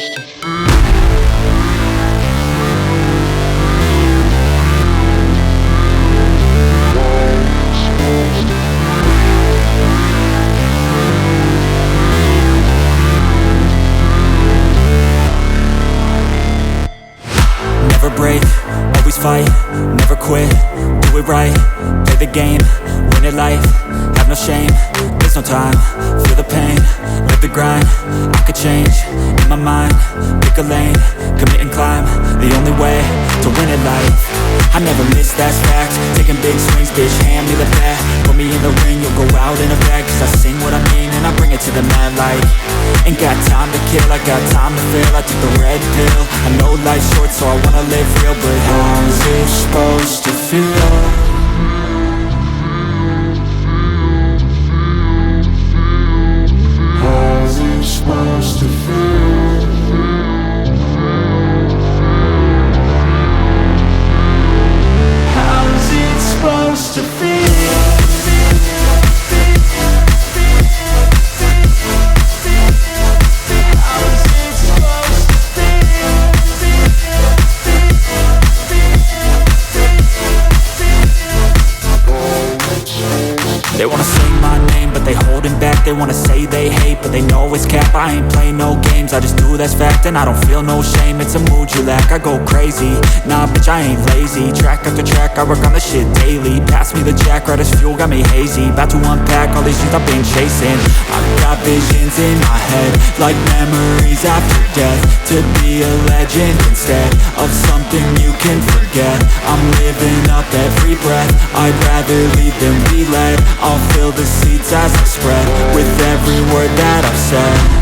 Never break, always fight, never quit, do it right, play the game, win it life, have no shame, there's no time, feel the pain, live the grind, I could change, in my mind, pick a lane, commit and climb, the only way to win it life, I never miss, that's fact, taking big swings, bitch, hand me the bat, put me in the ring, you'll go out in a bag, cause I sing what I mean and I bring it to the mad light, ain't got time to kill, I got time to feel, I took the red pill, I know life's short so I wanna live real, but how's it supposed to feel? How's it supposed to feel? How's it supposed to feel? They wanna say my name, but they holding back. They wanna say they hate, but they know it's cap. I ain't play no games, I just do, that's fact. And I don't feel no shame, it's a mood you lack. I go crazy, nah bitch I ain't lazy. Track after track, I work on this shit daily. Pass me the jack, right as fuel, got me hazy. About to unpack all these things I've been chasing. I've got visions in my head, like memories after death. To be a legend instead of something you can forget. I'm living up every breath, I'd rather lead than be led. I'll fill the seats as I spread with every word that I've said.